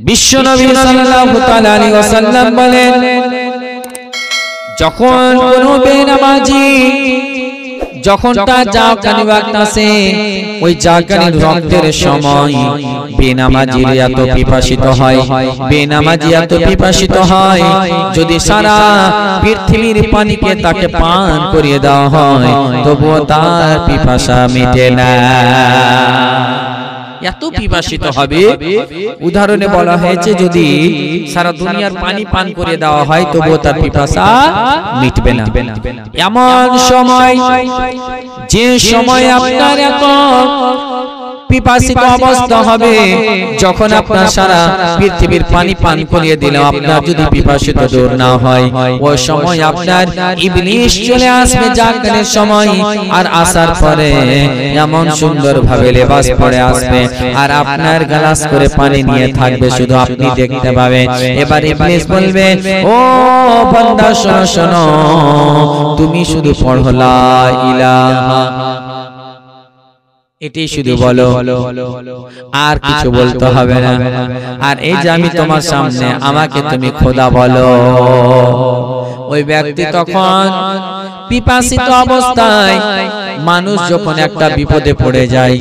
বিশ্বনবী সাল্লাল্লাহু তাআলা আলাইহি ওয়াসাল্লাম বলেন, যখন কোন বেনামাজি যখন তার জাকানি বাগতাছে ওই জাকানির রক্তের সময় বেনামাজির এত পিপাসিত হয়, বেনামাজি এত পিপাসিত হয়, যদি সারা পৃথিবীর পানিকে তাকে পান করিয়ে দেওয়া হয় তবুও তার পিপাসা মিটে না, এত পিপাসিত হবে। উদাহরণে বলা হয়েছে যদি সারা দুনিয়ার পানি পান করে দেওয়া হয় তবুও তার পিপাসা মিটবে না। এমন সময় যে সময় আপনার এত পিপাসিত অবস্থা হবে, যখন আপনার সারা পৃথিবীর পানি পান করিয়ে দিলেও আপনার যদি পিপাসিত দূর না হয়, ওই সময় আপনার ইবলিস চলে আসবে জাকানের সময়, আর আসার পরে এমন সুন্দর ভাবে লেবাস পরে আসবে আর আপনার গ্লাস করে পানি নিয়ে থাকবে, শুধু আপনি দেখতে পাবেন। এবার ইবলিস বলবে, ও বান্দা শোনো শোনো, তুমি শুধু পড়ো লা ইলাহা, এটাই শুধু বলো, আর কিছু বলতে হবে না। আর এই যে আমি তোমার সামনে, আমাকে তুমি খোদা বলো। ওই ব্যক্তি তখন পিপাসিত অবস্থায়, মানুষ যখন একটা বিপদে পড়ে যায়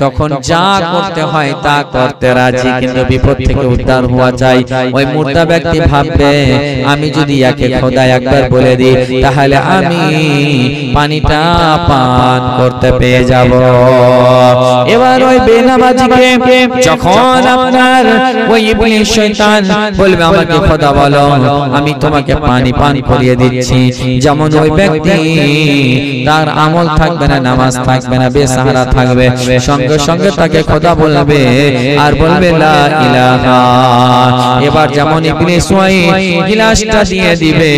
তখন যা করতে হয় তা করতে রাজি, কিন্তু বিপদ থেকে উদ্ধার হওয়া যায়। ওই মুর্দা ব্যক্তি ভাববে, আমি যদি একে খোদা একবার বলে দিই তাহলে আমি পানিটা পান করতে পেয়ে যাব। এবার ওই বেনামাজিকে যখন আপনার ওই ইবলিস শয়তান বলবে, আমাকে খোদা বলো, আমি তোমাকে পানি পান করিয়ে দিচ্ছি, যেমন ওই ব্যক্তি তার আমল থাকবে না, নামাজ থাকবে না, বেসাহারা থাকবে, সঙ্গে সঙ্গে তাকে খোদা বলবে আর বলবে লা ইলাহা। এবার যেমন ইবলিস ওই গিলাসটা দিয়ে দিবে,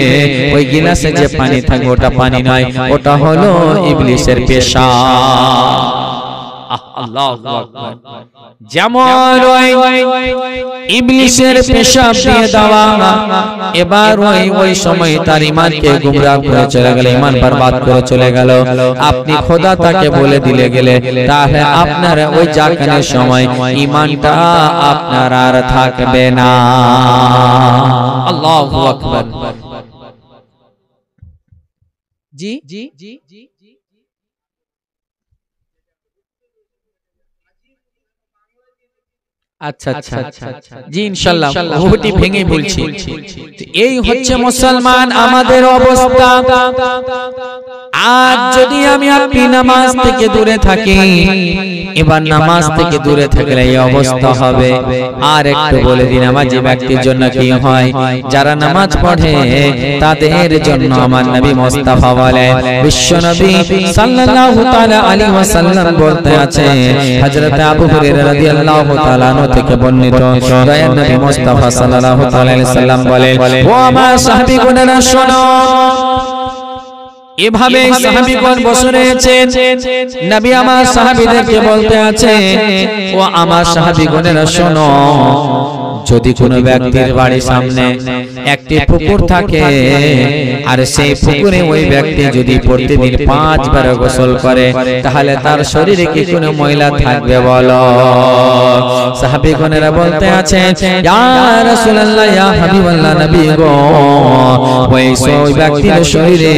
ওই গিলাসে যে পানি থাকবে ওটা পানি নয়, ওটা হলো ইবলিসের পেশাব। আল্লাহু আকবার। যেমন ইবলিসের পেশাব দিয়ে দেওয়া, এবার ওই সময় তার ঈমানকে গুমরাহ করে চলে গেল, ঈমান বরবাদ করে চলে গেল। আপনি খোদা তাকে বলে দিলে গেলে, তাহলে আপনার ওই জাকানের সময় ঈমানটা আপনার আর থাকবে না। আল্লাহু আকবার। জি জি জি জি আচ্ছা আচ্ছা জি ইনশাআল্লাহ ওটি ভেঙে বলছি। এই হচ্ছে মুসলমান আমাদের অবস্থা। আজ যদি আমি আপনি নামাজ থেকে দূরে থাকি, এবার নামাজ থেকে দূরে থাকলে এই অবস্থা হবে। আর একটু বলে দিন, নামাজি ব্যক্তির জন্য কি হয়? যারা নামাজ পড়ে তাদের জন্য আমার নবী মুস্তাফা বলেন, বিশ্ব নবী সাল্লাল্লাহু তাআলা আলাইহি ওয়াসাল্লাম বলতে আছে, হযরত আবু হুরায়রা রাদিয়াল্লাহু তাআলা থেকে বর্ণিত, দয়ার নবী মুস্তাফা সাল্লাল্লাহু তাআলা আলাইহি ওয়াসাল্লাম বলেন, ও আমার সাহাবীগণেরা শোনো। এভাবে সাহাবীগণ বসে রয়েছেন, নবী আমার সাহাবীদেরকে বলতে আছে, ও আমার সাহাবীগণেরা শোনো, যদি কোনো ব্যক্তির বাড়ির সামনে একটি পুকুর থাকে আর সেই পুকুরে ওই ব্যক্তি যদি প্রতিদিন 5 বার গোসল করে, তাহলে তার শরীরে কি কোনো ময়লা থাকবে বলো? সাহাবীগণেরা বলতে আছে, ইয়া রাসূলুল্লাহ, ইয়া হাবিবাল্লাহ, নবী গো, ওই ব্যক্তির শরীরে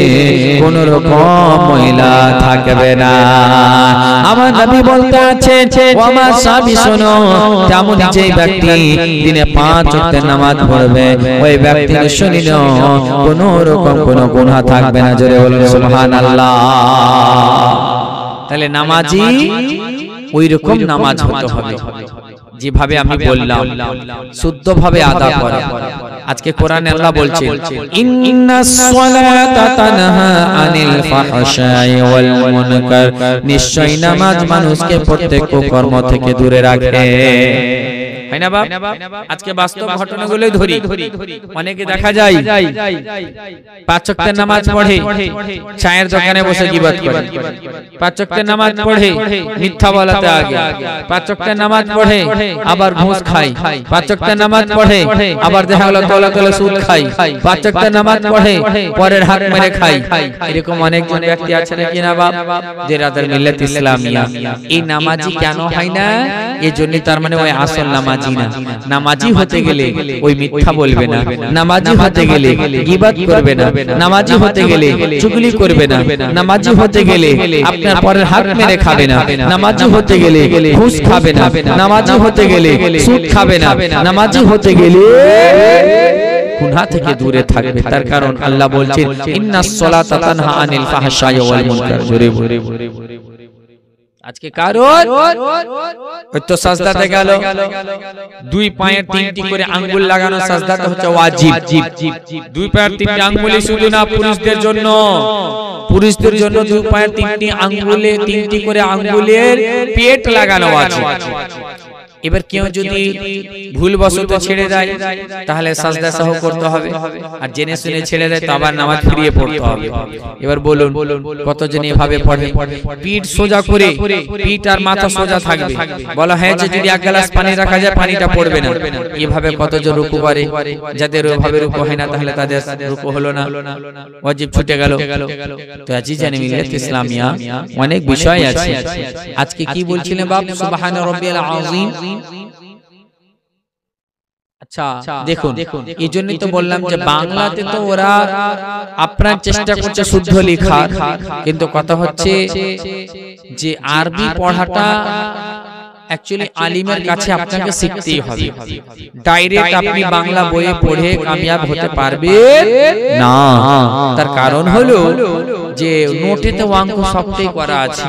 কোনো রকম ময়লা থাকবে না। আমার নবী বলতে আছে, ও আমার সাহাবী শোনো, যেমন যে ব্যক্তি দিনে 5 ওয়াক্ত নামাজ পড়বে, ওই ব্যক্তির শরীরে কোনো রকম কোনো গুনাহ থাকবে না। জোরে বলুন সুবহানাল্লাহ। তাহলে নামাজি ওই রকম নামাজ হতে হবে যেভাবে আমি বললাম, শুদ্ধভাবে আদা করে। আজকে কোরআনে আল্লাহ বলছেন, ইন্নাস সালাতা তানহা আনিল ফাহশাই ওয়াল মুনকার, নিশ্চয় নামাজ মানুষকে প্রত্যেক কুকর্ম থেকে দূরে রাখে। হয় না বাপ? আজকে বাস্তব ঘটনাগুলোই ধরি। অনেকে দেখা যায় 5 ওয়াক্তের নামাজ পড়ে, চায়ের দোকানে বসে গীবত করে, 5 ওয়াক্তের নামাজ পড়ে মিথ্যা বলাতে আগে, 5 ওয়াক্তের নামাজ পড়ে আবার ঘুষ খায়, 5 ওয়াক্তের নামাজ পড়ে আবার দেখা গেল তলা তলা সুদ খায়, 5 ওয়াক্তের নামাজ পড়ে পরের হাত মেরে খায়। এরকম অনেকজন ব্যক্তি আছে নাকি না বাপ, যে রাতের মিল্লাত ইসলামিয়া। এই নামাজি কেন হয় না? এই জন্য তার মানে ওই আসল নামাজি না। নামাজি হতে গেলে ওই মিথ্যা বলবে না, নামাজি হতে গেলে গীবত করবে না, নামাজি হতে গেলে চুগলি করবে না, নামাজি হতে গেলে আপনার পরের হক মেরে খাবে না, নামাজি হতে গেলে ঘুষ খাবে না, নামাজি হতে গেলে সুদ খাবে না, নামাজি হতে গেলে গুনাহ থেকে দূরে থাকবে। তার কারণ আল্লাহ বলছেন ইন্নাস সালাতা তানহা আনিল ফাহশাই ওয়াল মুনকার। জোরে জোরে আজকে কারণ ওই তো সাজদাতে গেল, দুই পায়ে তিনটি করে আঙ্গুল লাগানো সাজদাটা হচ্ছে ওয়াজিব। দুই পায়ের তিনটি আঙ্গুলই শুধু না পুরুষদের জন্য, পুরুষদের জন্য দুই পায়ের তিনটি আঙ্গুলে তিনটি করে আঙ্গুলের পেট লাগানো ওয়াজিব। এবার কেউ যদি ভুলবশত ছেড়ে দেয় তাহলে সাজদা সহ করতে হবে, আর জেনে শুনে ছেড়ে দেয় তো আবার নামাজ ফিরিয়ে পড়তে হবে। এবার বলুন কতজন এভাবে পড়ে? পিঠ সোজা করে, পিঠ আর মাথা সোজা থাকবে, বলা হয় যে যদি এক গ্লাস পানি রাখা যায় পানিটা পড়বে না। এভাবে কতজন রুকু করে, যাদের ওইভাবে রুকু হয় না তাহলে তাদের রুকু হলো না, ওয়াজিব ছুটে গেল। তো আজিজানে মিল্লাত ইসলামিয়া অনেক বিষয় আছে। আজকে কি বলছিলেন বাপ? সুবহান রাব্বিয়াল আযীম। আচ্ছা দেখুন, এই জন্যই তো বললাম যে বাংলাতে তো ওরা আপনার চেষ্টা করছে শুদ্ধ লেখার, কিন্তু কথা হচ্ছে যে আরবি পড়াটা অ্যাকচুয়ালি আলিমের কাছে আপনাকে শিখতেই হবে। ডাইরেক্ট আপনি বাংলা বইয়ে পড়ে কামিয়াব হতে পারবেন না। তার কারণ হলো যে নোটেতে অঙ্ক সবটাই করা আছে,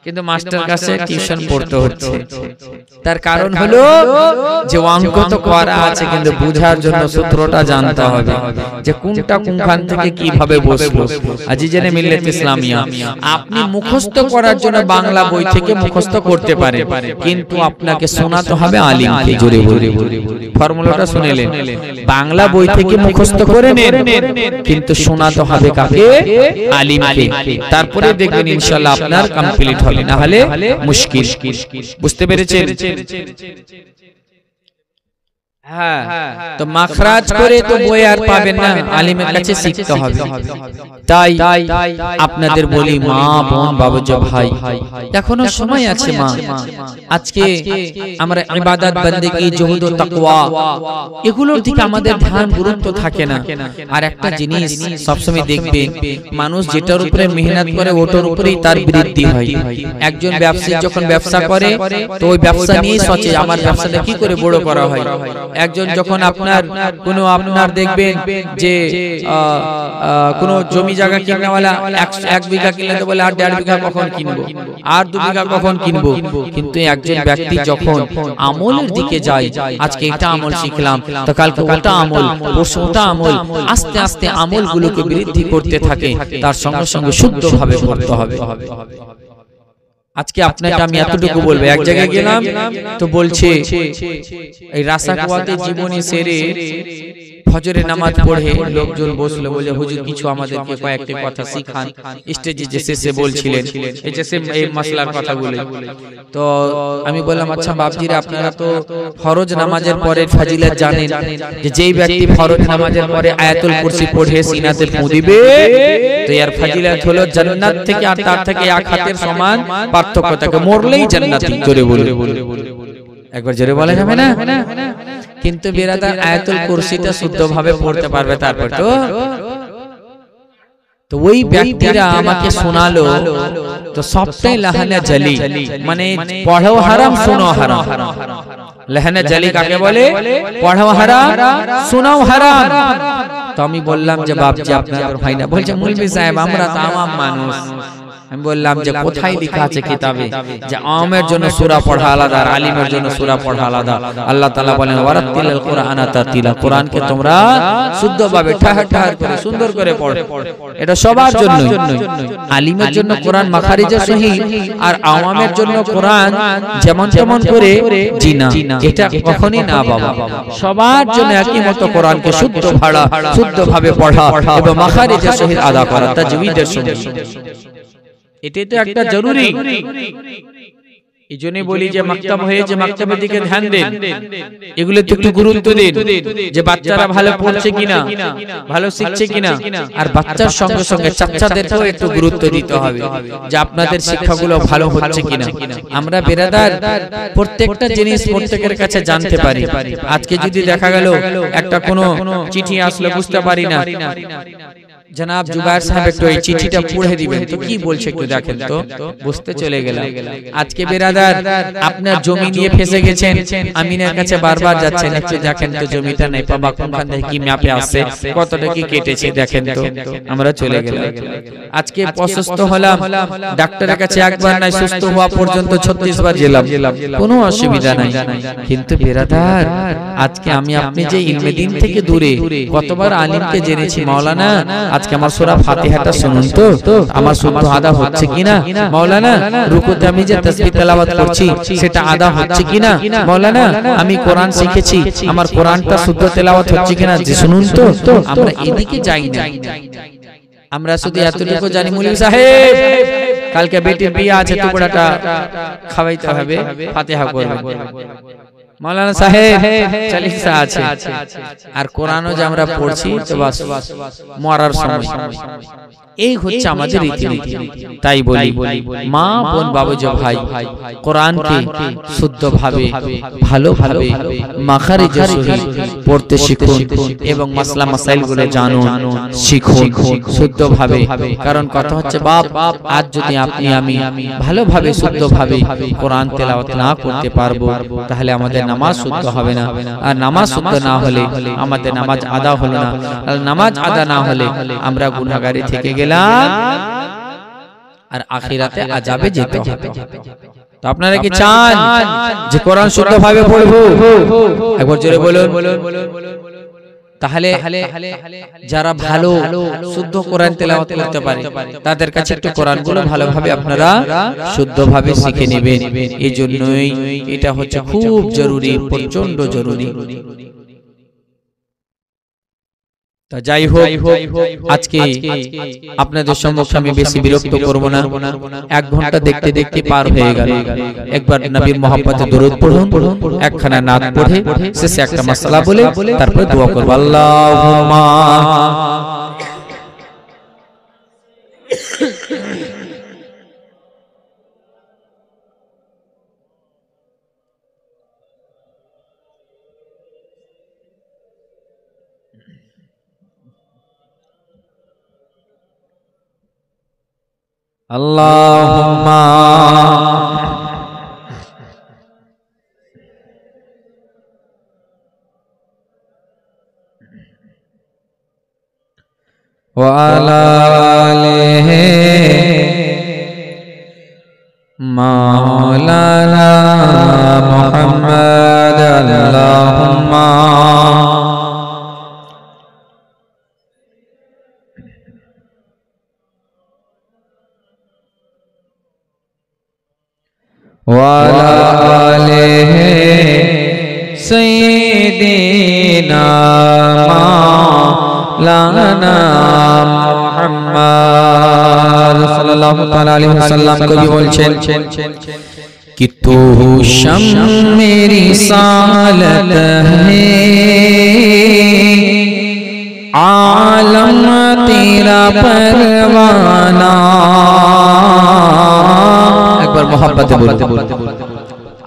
কিন্তু মাস্টার কাছে টিউশন পড়তে হচ্ছে। তার কারণ হলো যে অঙ্ক তো করা আছে, কিন্তু বোঝার জন্য সূত্রটা জানতে হবে যে কোনটা কোনখান থেকে কিভাবে বসলো। আজিজানে মিল্লাত ইসলামিয়া, আপনি মুখস্থ করার জন্য বাংলা বই থেকে মুখস্থ করতে পারেন, কিন্তু আপনাকে শোনাতে হবে আলিমকে। জোরে বলে ফর্মুলাটা শুনেলেন? বাংলা বই থেকে মুখস্থ করে নেন, কিন্তু শোনাতে হবে কাকে? আলিমকে। তারপরে দেখবেন ইনশাআল্লাহ আপনার কমপ্লিট হবে, না হলে মুশকিল। বুঝতে পেরেছেন? হ্যাঁ, তো মাখরাজ করে তো বই আর পাবেন না, আলিমের কাছে শিখতে হবে। তাই আপনাদের বলি মা বোন বাবাজি ভাই, এখনো সময় আছে মা। আজকে আমরা ইবাদত বন্দেগী জুহুদ ও তাকওয়া এগুলোর দিকে আমাদের ধ্যান গুরুত্ব থাকে না। আর একটা জিনিস সবসময় দেখবেন, মানুষ যেটার উপরে মেহনত করে ওটার উপরেই তার বৃদ্ধি হয়। একজন ব্যবসায়ী যখন ব্যবসা করে তো ওই ব্যবসা নিয়ে সোচে আমার ব্যবসাটা কি করে বড় করা হয়। একজন যখন আপনার দেখবেন যে কোনো জমি জায়গা কিননেওয়ালা 1 বিঘা কিনলে তো বলে আর 1.5 বিঘা কখন কিনবো, আর 2 বিঘা কখন কিনবো। কিন্তু একজন ব্যক্তি যখন আমলের দিকে যায়, আজকে এটা আমল শিখলাম তো কালকে ওটা আমল, পরশু ওটা আমল, আস্তে আস্তে আমলগুলোকে বৃদ্ধি করতে থাকে, তার সঙ্গে সঙ্গে শুদ্ধভাবে করতে হবে। আজকে আপনাকে আমি এতটুকু বলবো, এক জায়গায় গেলাম তো বলছে এই রাসাকুয়াতে জীবনী সেরে ফজরের নামাজ পড়ে লোকজন বসলো, বলে হুজুর কিছু আমাদেরকে কয়েকটি কথা শিখান। স্টেজে যে শেষে বলছিলেন এই যে এই মাসলার কথাগুলো, তো আমি বললাম আচ্ছা বাপজিরা, আপনারা তো ফরজ নামাজের পরে ফজিলত জানেন যে যেই ব্যক্তি ফরজ নামাজের পরে আয়াতুল কুরসি পড়ে সিনাতে ফু দিবে তো এর ফজিলত হলো জান্নাত থেকে আর তার থেকে এক হাতের সমান পার্থক্য থাকে, মরলেই জান্নাতি। জোরে বলে একবার জোরে বলা যাবে না? কিন্তু বিরাদার আয়াতুল কুরসিটা শুদ্ধভাবে পড়তে পারবে, তারপর তো ওই ব্যক্তিরা আমাকে শোনালো তো সবটাই লাহানা জালি, মানে পড়াও হারাম শোনাও হারাম। লাহানা জালি কাকে বলে? পড়াও হারাম শোনাও হারাম। তো আমি বললাম যে বাপজি আপনাদের হয় না? বলছে মুলবি সাহেব আমরা তো আওয়াম মানুষ। আমি বললাম যে কোথায় লেখা আছে কিতাবে যে আওয়ামের জন্য সূরা পড়া আলাদা আর আলিমের জন্য সূরা পড়া আলাদা? আল্লাহ তাআলা বলেন ওয়ারাতিল কুরআনা তারতিলা, কোরআনকে তোমরা শুদ্ধভাবে ঠাহর ঠাহর করে সুন্দর করে পড়ো। এটা সবার জন্য, আলিমের জন্য কোরআন মাখারিজে সহিহ, আর আওয়ামের জন্য কোরআন যেমন তেমন করে জিনা, এটা কখনোই না বাবা। সবার জন্য একই মতো কোরআনকে শুদ্ধভাবে পড়া এবং মাখারিজে সহিহ আদা করা, তাজওয়ীদের সঙ্গে। এটাই তো একটা জরুরি। এইজন্যই বলি যে মাকতাব হয়েছে, মাকতাবের দিকে ধ্যান দেন, এগুলো একটু গুরুত্ব দিন যে বাচ্চারা ভালো পড়ছে কিনা, ভালো শিখছে কিনা। আর বাচ্চার সঙ্গে সঙ্গে বাচ্চাদেরকেও একটু গুরুত্ব দিতে হবে যে আপনাদের শিক্ষাগুলো ভালো হচ্ছে কিনা। আমরা বেরাদার প্রত্যেকটা জিনিস প্রত্যেকের কাছে জানতে পারি। আজকে যদি দেখা গেল একটা কোনো চিঠি আসলো বুঝতে পারি না, জনাব জুবায়ের সাহেব একটু এই চিঠিটা পড়ে দিবেন তো, কি বলছে একটু দেখেন তো, বুঝতে চলে গেলাম। আজকে বেরাদার আপনার জমি নিয়ে ফেসে গেছেন, আমিনের কাছে বারবার যাচ্ছেন, একটু দেখেন তো জমিটা নাই বাবা, কোনখান থেকে কি ম্যাপে আসছে, কতটা কি কেটেছে দেখেন তো, আমরা চলে গেলাম। আজকে অসুস্থ হলাম, ডাক্তারের কাছে একবার নাই, সুস্থ হওয়া পর্যন্ত 36 বার গেলাম, কোনো অসুবিধা নাই। কিন্তু বেরাদার আজকে আমি আপনি যে ইলমে দিন থেকে দূরে, কতবার আলিমকে জেনেছি, মাওলানা আজকে আমার সূরা ফাতিহাটা শুনুন তো, আমার শুদ্ধ আদা হচ্ছে কিনা, মাওলানা রুকুতে আমি যে তাসবিহ তেলাওয়াত করছি সেটা আদা হচ্ছে কিনা, মাওলানা আমি কোরআন শিখেছি আমার কোরআনটা শুদ্ধ তেলাওয়াত হচ্ছে কিনা, শুনুন তো। আমরা এদিকে যাই না, আমরা শুধু এতটুকু জানি মুলিম সাহেব কালকে বেটির বিয়ে আছে, টুকরাটা খাওয়াইতে হবে, ফাতিহা করবে, মাওলানা সাহেব চালিসা আছে, আর কোরআনও যে আমরা পড়ছি তো বাস মরার সময়। এই হচ্ছে আমাদের রীতিনীতি। তাই বলি মা বোন বাবুজি ভাই, কোরআনকে শুদ্ধভাবে ভালোভাবে মাখারিজ সহিত পড়তে শিখুন এবং মাসলা মাসাইলগুলো জানুন, শিখুন শুদ্ধভাবে। কারণ কথা হচ্ছে বাপ, আজ যদি আপনি আমি ভালোভাবে শুদ্ধভাবে কোরআন তেলাওয়াত না করতে পারবো, তাহলে আমাদের নামাজ শুদ্ধ হবে না। আর নামাজ শুদ্ধ না হলে আমাদের নামাজ আদা হলো না, আর নামাজ আদা না হলে আমরা গুনাহগারি থেকে গেলাম, আর আখিরাতে আযাবে যেতে হবে। তো আপনারা কি চান যে কোরআন শুদ্ধভাবে পড়বো? একবার জোরে বলুন। তাহলে যারা ভালো শুদ্ধ কোরআন তেলাওয়াত করতে পারে তাদের কাছে একটু কোরআনগুলো ভালোভাবে আপনারা শুদ্ধভাবে শিখে নেবেন। এই জন্যই এটা হচ্ছে খুব জরুরি, প্রচন্ড জরুরি। যাই হোক, আজকে আপনাদের সম্মুখে আমি বেশি বিরক্ত করব না। 1 ঘন্টা দেখতে দেখতে পার হয়ে গেল। একবার নবীর মহব্বতে দরুদ পড়ুন, একখানা নাত পড়ে শেষে একটা মাসআলা বলে তারপরে দোয়া করব। আল্লাহুম্মা Allahumma wa ala alihi maulana Muhammad Allahumma وعلى آله سيدنا مولانا محمد صلى الله عليه وسلم कभी बोलছেন कि तू शम्म मेरी सालत है, आलम तेरा परवाना। একবার মোহাব্বতে বলুন,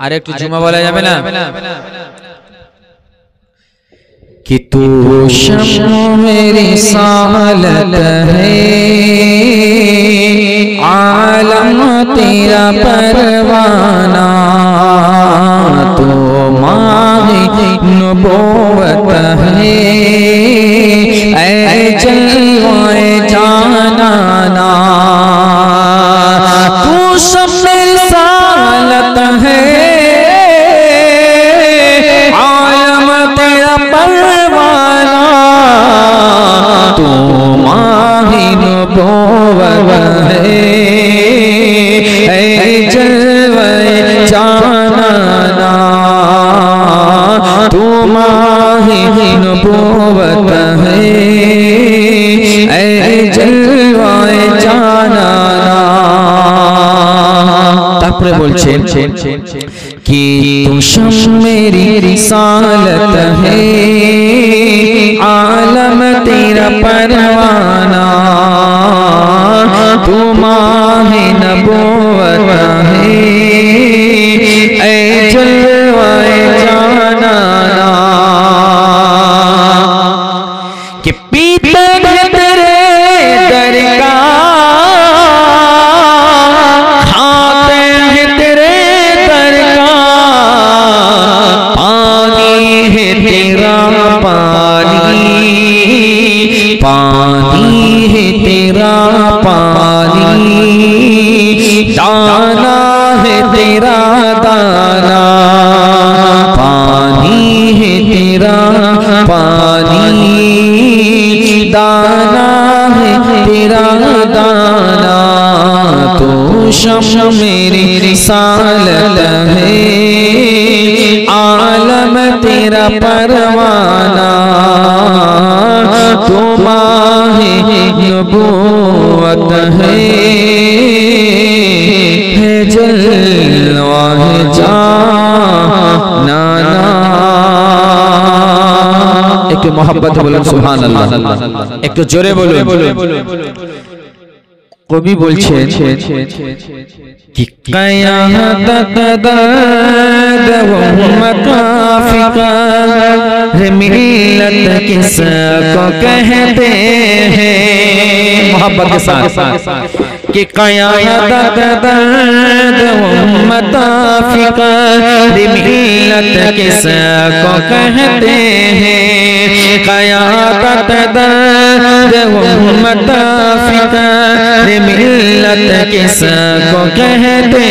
আর একটু জুমা বলা যাবে না? कि तू शम्म मेरी सालत है, आलम तेरा परवाना। तू माही नबूवत है, ऐ जलवाए जानाना। तू शम्म सालत है, आलम तेरा परवाना। तू माही नबूवत है, ऐ जलवाए जानाना। तू माही नबूवत है, ऐ जलवाए जानाना। তারপরে বলছেন কি তুম মেরি রিসালত है आलम तेरा परवाना तू माहे नबूवत है ऐ जलवाए जाना कि पीते हैं तेरे दर का खाते हैं तेरे दर का पानी है तेरा पानी पानी है तेरा पानी दाना है तेरा दाना पानी है तेरा पानी दाना है तेरा दाना तू शम्स मेरी रिसालत है आलम तेरा परवाना तू माहे नबूवत है जलवा है जाना एक मोहब्बत बोलो सुभान अल्लाह एक तो जोरे बोलो कवि बोलছেন कि क़यामत दर्द व मकाफ़िक़ मिल्लत किसको कहते हैं मोहब्बत के साथ कि क़यामत दर्द व मकाफ़िक़ मिल्लत किसको कहते हैं क़यामत दर्द व मकाफ़िक़ मिल्लत किसको कहते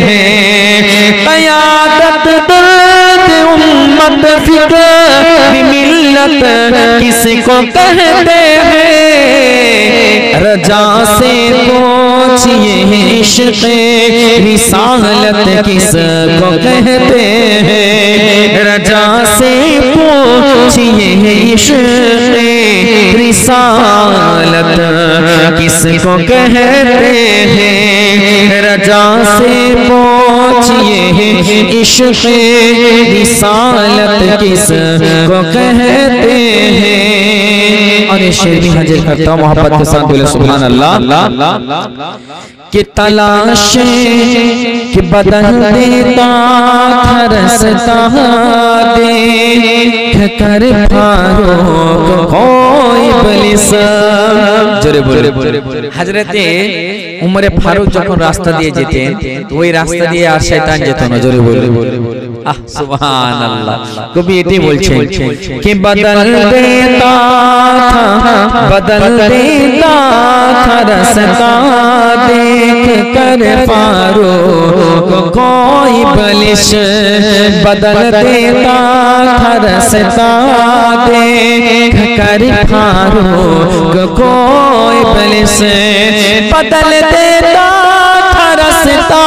हैं क़यादत दर्द उम्मत फ़िक्र मिल्लत किसको कहते हैं रजा से पूछिए इश्क़ रिसालत किसको कहते हैं रजा से पूछिए इश्क़ रिसालत किसको कहते हैं रजा से पूछिए इश्क़ रिसालत किसको कहते हैं और ये शेर भी हाजिर करता हूँ मोहब्बत के साथ बोले सुभान अल्लाह कि तलाशे कि बदल देता था रस्ता देख कर फारूक कोई बलिस जोरे बोले हजरते उमरे फारूक যখন রাস্তা দিয়ে যেতেন ওই রাস্তা দিয়ে আর শয়তান যেত না জোরে বলে আহ সুবহানাল্লাহ কবি এটাই বলছেন कि बदल देता था रास्ता देख कर फारूक कोई बलिश बदल देता था रास्ता देख कर फारूक कोई बलिश बदल देता था रास्ता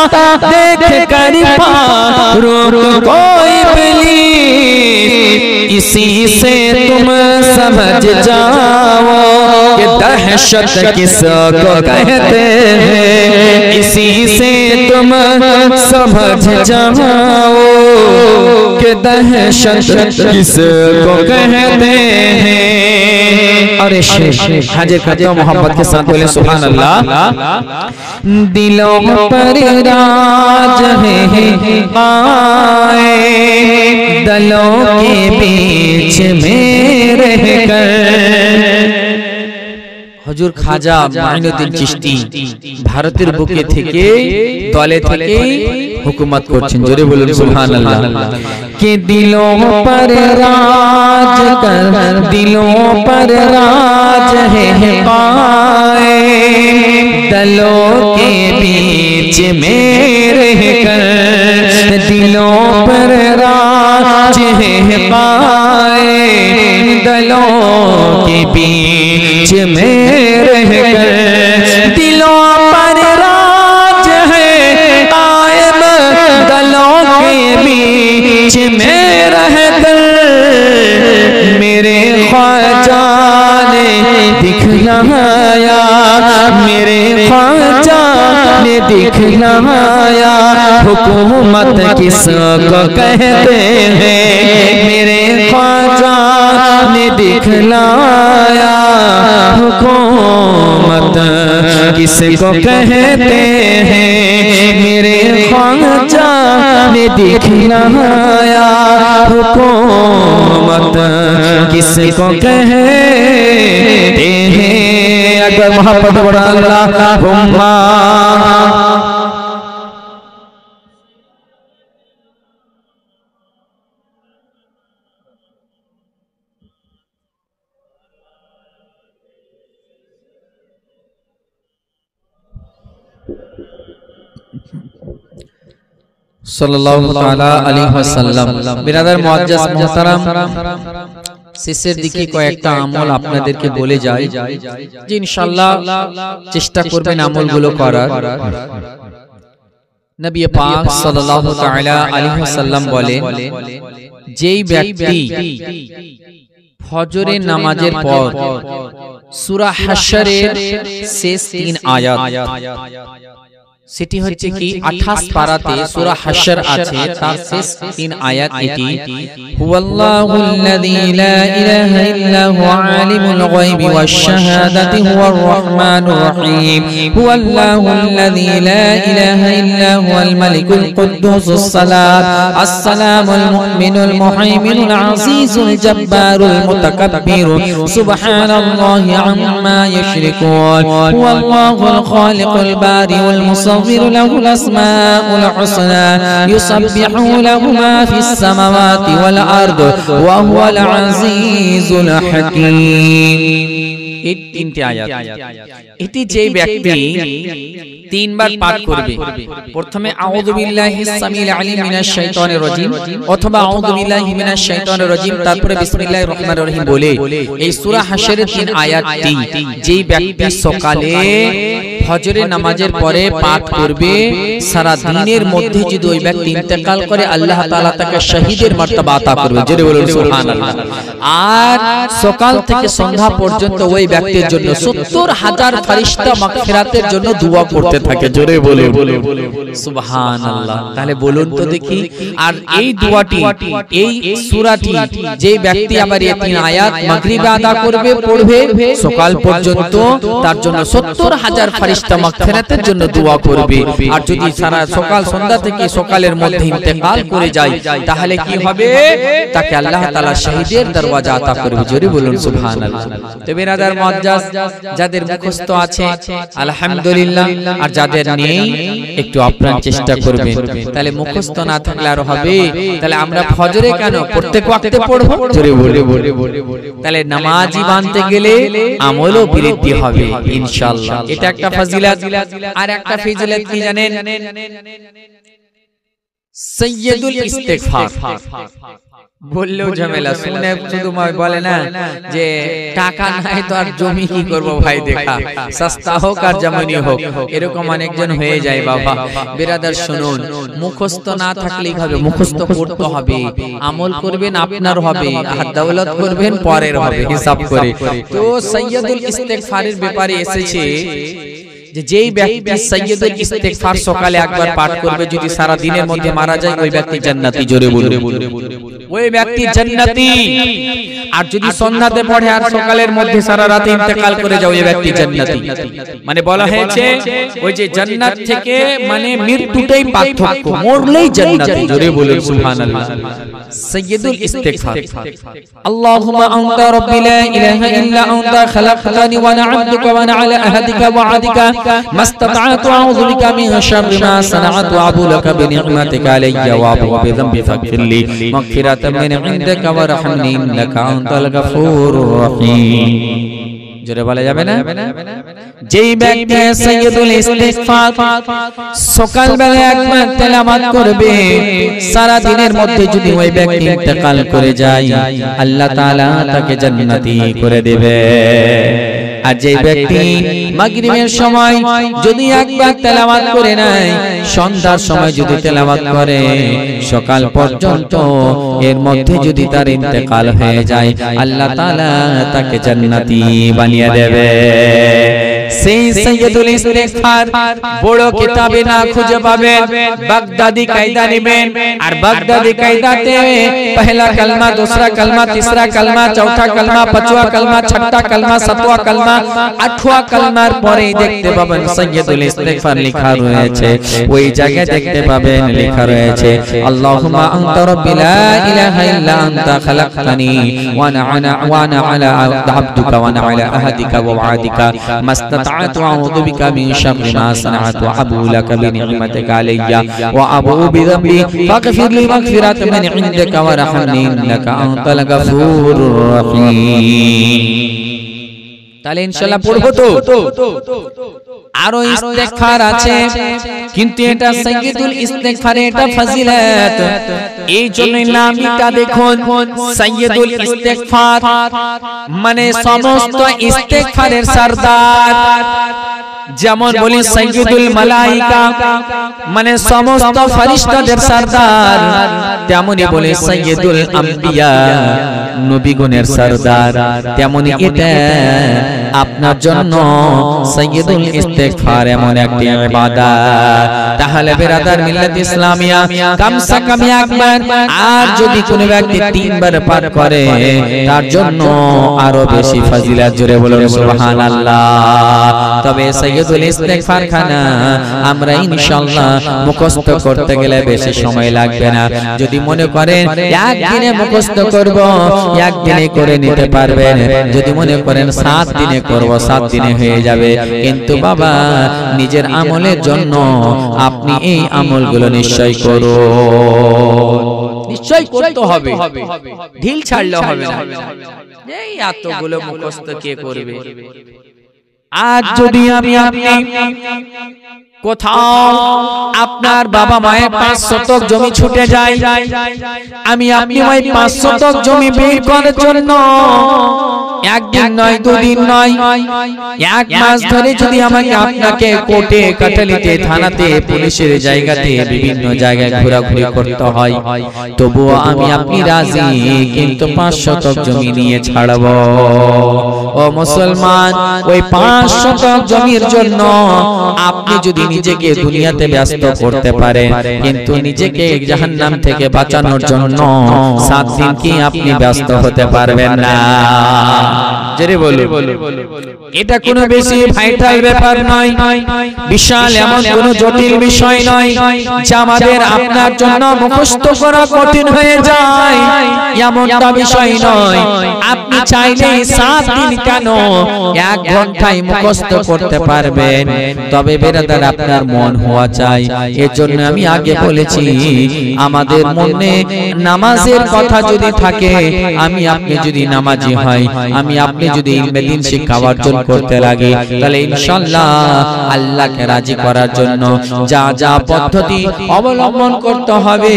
देख कर फारूक कोई बलिश इसी से तुम समझ जाओ कि दहशत किसको कहते हैं इसी से तुम समझ जाओ कि दहशत किसको कहते हैं अरे हाजिर करते हो मोहब्बत के साथ बोले सुभान अल्लाह दिलों पर राज है आए दलों के बीच में रहकर হুজুর খাজা মাইনুদ্দিন চিশতি ভারতের বুকে থেকে দলে থেকে হুকুমত করছেন জোরে বলুন সুবহানাল্লাহ कि दिलों पर राज कर दिलों पर राज है कायम दलों के बीच में रहकर दिलों पर राज है कायम दलों के बीच में रहकर दिलों पर राज है कायम दलों के बीच में रहकर मेरे ख्वाजा ने दिखलाया मेरे ख्वाजा ने दिखलाया हुकूमत किसको कहते हैं मेरे ख्वाजा ने दिखलाया हुकूमत किसको कहते हैं मेरे ख्वाजा ने दिखलाया हुकूमत किसको कहते हैं। अगर मोहब्बत बड़ा अल्लाहुम्मा सल्लल्लाहु ताला अलैहि वसल्लम। बिरादर मुअज्जज मोहतरम, শেষের দিকে কয়েকটা আমল আপনাদেরকে বলে যাই যে ইনশাআল্লাহ চেষ্টা করবেন আমলগুলো করার। নবী পাক সাল্লাল্লাহু তাআলা আলাইহি ওয়াসাল্লাম বলেন, যেই ব্যক্তি ফজরের নামাজের পর সূরা হাশরের শেষ 3 আয়াত, সেটি হচ্ছে কি 28 পারাতে সূরা হাশর আছে, তার শেষ 3 আয়াত এটি, হুয়াল্লাহুল্লাযী লা ইলাহা ইল্লা হুয়া আলিমুল গায়বি ওয়াশ শাহাদাতি হুয়ার রাহমানুর রহিম, হুয়াল্লাহুল্লাযী লা ইলাহা ইল্লা হুয়াল মালিকুল কুদ্দুসুস সালাম আসসালামুল মুমিনুল মুহাইমিনুল আজিজুল জাব্বারুল মুতাকাব্বির সুবহানাল্লাহি আম্মা ইউশরিকুন, হুয়াল্লাহুল খালিকুল বারিউল মুসাব্বির له الأسماء الحسنى يسبح له ما في السماوات والأرض وهو العزيز الحكيم। এই তিনটি আয়াত, এটি যে ব্যক্তি তিনবার পাঠ করবে, প্রথমে আউযু বিল্লাহিস সামিল আলিম মিনাশ শাইতানির রাজিম অথবা আউযু বিল্লাহি মিনাশ শাইতানির রাজিম, তারপরে বিসমিল্লাহির রহমানির রহিম বলে এই সূরা হাশরের 3 আয়াতটি যেই ব্যক্তি সকালে ফজরের নামাজের পরে পাঠ করবে, সারা দিনের মধ্যে যদি ওই ব্যক্তি ইন্তেকাল করে আল্লাহ তাআলা তাকে শহীদের মর্তবা আতা করবে। জোরে বলুন সুবহানাল্লাহ। আর সকাল থেকে সন্ধ্যা পর্যন্ত ওই ব্যক্তির জন্য 70,000 ফেরেশতা মাগফিরাতের জন্য দোয়া করতে থাকে। জোরে বলুন সুবহানাল্লাহ। তাহলে বলুন তো দেখি, আর এই দোয়াটি, এই সূরাটি যে ব্যক্তি আবার এই 3 আয়াত মাগরিবে আদা করবে, পড়বে সকাল পর্যন্ত, তার জন্য 70,000 ফেরেশতা মাগফিরাতের জন্য দোয়া করবে। আর যদি সারা সকাল সন্ধ্যা থেকে সকালের মধ্যে ইন্তেকাল করে যায়, তাহলে কি হবে? তাকে আল্লাহ তাআলা শহীদের দরওয়াজা আতা করবে। জোরে বলুন সুবহানাল্লাহ। তো বিরাদার মুআজ্জাজ, যাদের মুখস্থ আছে আলহামদুলিল্লাহ, আর যাদের নেই একটু আপ্রাণ চেষ্টা করবেন। তাহলে মুখস্থ না থাকলে আর হবে? তাহলে আমরা ফজরে কেন প্রত্যেক ওয়াক্তে পড়ব? জোরে বলে তাহলে নামাজি বানতে গেলে আমলও বৃদ্ধি হবে ইনশাআল্লাহ। এটা একটা ফজিলত। আর একটা ফজিলত কি জানেন? সাইয়্যিদুল ইস্তিগফার। বললেও ঝামেলা, শুনে শুধু বলে না যে টাকা নাই তো আর জমি কি করব ভাই, দেখা সস্তা হোক আর জমনি হোক, এরকম অনেকজন হয়ে যায় বাবা। বিরাদার শুনুন, মুখস্থ না থাকলেই হবে, মুখস্থ করতে হবে, আমল করবেন আপনার হবে, আর দৌলত করবেন পরের হবে হিসাব করে। তো সাইয়্যিদুল ইস্তিগফারের ব্যাপারে এসেছে যে যেই ব্যক্তি সাইয়্যিদুল ইস্তিগফার সকালে একবার পাঠ করবে, যদি সারা দিনের মধ্যে মারা যায় ওই ব্যক্তি জান্নাতি। জোরে বলুন ওই ব্যক্তি জান্নাতি। আর যদি সন্ধ্যাতে পড়ে আর সকালের মধ্যে সারা রাত ইন্তেকাল করে যায় ওই ব্যক্তি জান্নাতি। মানে বলা হয়েছে ওই যে জান্নাত থেকে মানে মৃত্যুটাই পার্থক্য, মরলেই জান্নাতি। জোরে বলুন সুবহানাল্লাহ। সাইয়্যিদুল ইস্তিগফার, আল্লাহুম্মা আনতা রাব্বি লা ইলাহা ইল্লা আনতা খালাকতানি ওয়া আনা আবদুকা ওয়া আনা আলা আহদিকা ওয়া আদিকা মাস্তাতা'তু আউযু বিকা মিন শাররি মা সানা'তু আবু লাকা বিনি'মাতিকা আলাইয়া ওয়া আবু বিযামবি ফাগফিরলি মাগফিরাতাম মিন ইনদিকা ওয়ারহামনি ইন্নাকা আনতাল গাফুরুর রহিম। জোরে বলা যাবে না? যেই ব্যক্তি সাইয়্যিদুল ইস্তিগফার সকাল বেলা একবার তেলাওয়াত করবে, সারা দিনের মধ্যে যদি ওই ব্যক্তি ইন্তেকাল করে যায় আল্লাহ তাআলা তাকে জান্নাতি করে দেবে। আর যে ব্যক্তি মাগরিবের সময় যদি একবার তেলাওয়াত করে নেয়, সন্ধ্যার সময় যদি তেলাওয়াত করে, সকাল পর্যন্ত এর মধ্যে যদি তার ইন্তেকাল হয়ে যায় আল্লাহ তাআলা তাকে জান্নাতি বানিয়ে দেবে। সেই সাইয়্যিদুল ইস্তিগফার বড় কিতাবে না খুঁজে পাবেন, বাগদাদি কায়দা নেবেন। আর বাগদাদি কায়দাতে পহলা কলমা, दूसरा कलमा, तीसरा कलमा, चौथा कलमा, पांचवा कलमा, छठा कलमा, सातवा कलमा, आठवां कलमार পরেই দেখতে পাবেন সাইয়্যিদুল ইস্তিগফার লেখা রয়েছে। ওই জায়গায় দেখতে পাবেন লেখা রয়েছে আল্লাহুম্মা আনতা রাব্বি লা ইলাহা ইল্লা আনতা খালাকতানি ওয়া আনা আলা আবদুকা ওয়া আনা আলা আহদিকা ওয়া ওয়াদিকা মাস্তাতআতু আউযু বিকা মিন শাররি মা সানাতু ওয়া আবু লাকা বিনি'মাতিকা আলাইয়া ওয়া আবু বিযামবি ফাগফির লি মাগফিরাতাম মিন ইনদিকা ওয়ারহামনি ইন্নাকা আনতাল গাফুরুর রহিম। তাহলে ইনশাআল্লাহ পড়বো তো। আরো ইস্তিগফার আছে, কিন্তু এটা সাইয়্যিদুল ইস্তিগফারে এটা ফজিলত। এই জন্যই নামটা দেখুন সাইয়্যিদুল ইস্তিগফার, মানে সমস্ত ইস্তিগফারের সরদার। যেমন বলি সাইয়্যিদুল মালাইকা, মানে সমস্ত ফেরেশতাদের সরদার, তেমনি বলি সাইয়্যিদুল আম্বিয়া, নবীগণের সরদার। তেমনি এটা আপনার জন্য সাইয়্যিদুল ইস্তিগফার এমন একটি ইবাদত। তাহলে বিরাদার মিল্লাত ইসলামিয়া কমসে কম একবার, আর যদি কোনো ব্যক্তি তিনবার পাঠ করে তার জন্য আরো বেশি ফজিলত। জোরে বলুন সুবহানাল্লাহ। তবে সাইয়্যিদুল ইস্তিগফার খানা আমরা ইনশাআল্লাহ মুখস্থ করতে গেলে বেশি সময় লাগবে না। যদি মনে করেন একদিনে মুখস্থ করব, একদিনে করে নিতে পারবেন। যদি মনে করেন 7 দিনে করব, 7 দিনে হয়ে যাবে। কিন্তু বাবা নিজের আমলের জন্য আপনি এই আমলগুলো নিশ্চয় করুন, নিশ্চয় করতে হবে, ঢিল ছাড়লে হবে না। এই এতগুলো মুখস্থ কে করবে? আজ যদি আমি আপনি কোথাও আপনার বাবা মায়ের 5 শতক জমি ছুটে যায়, আমি আপনি ওই 5 শতক জমি বের করার জন্য একদিন নয়, দুদিন নয়, 1 মাস ধরে যদি আমাকে আপনাকে কোর্টে, কাটালিতে, থানাতে, পুলিশের জায়গাতে, বিভিন্ন জায়গায় ঘোরাঘুরি করতে হয়, তবুও আমি আপনি রাজি, কিন্তু 5 শতক জমি নিয়ে ছাড়ব। ও মুসলমান, ওই 5 শতক জমির জন্য আপনি যদি নিজেকে দুনিয়াতে ব্যস্ত করতে পারেন, কিন্তু নিজেকে জাহান্নাম থেকে বাঁচানোর জন্য 7 দিন কি আপনি ব্যস্ত হতে পারবেন না? জেরে বলো, এটা কোনো বেশি ভাইটাল ব্যাপার নয়, বিশাল এমন কোনো জটিল বিষয় নয় যা আমাদের আপনার জন্য মুখস্থ করা কঠিন হয়ে যায়, এমনটা বিষয় নয়। আপনি চাইলে 7 দিন কেন 1 ঘন্টায় মুখস্থ করতে পারবেন। তবে বেরাদার আপনার মন হওয়া চাই। এর জন্য আমি আগে বলেছি, আমাদের মনে নামাজের কথা যদি থাকে, আমি আপনি যদি নামাজি হয়, আমি আপনি যদি ইলমে দ্বীন শিক্ষা অর্জন করতে লাগে, তাহলে ইনশাআল্লাহ আল্লাহকে রাজি করার জন্য যা যা পদ্ধতি অবলম্বন করতে হবে,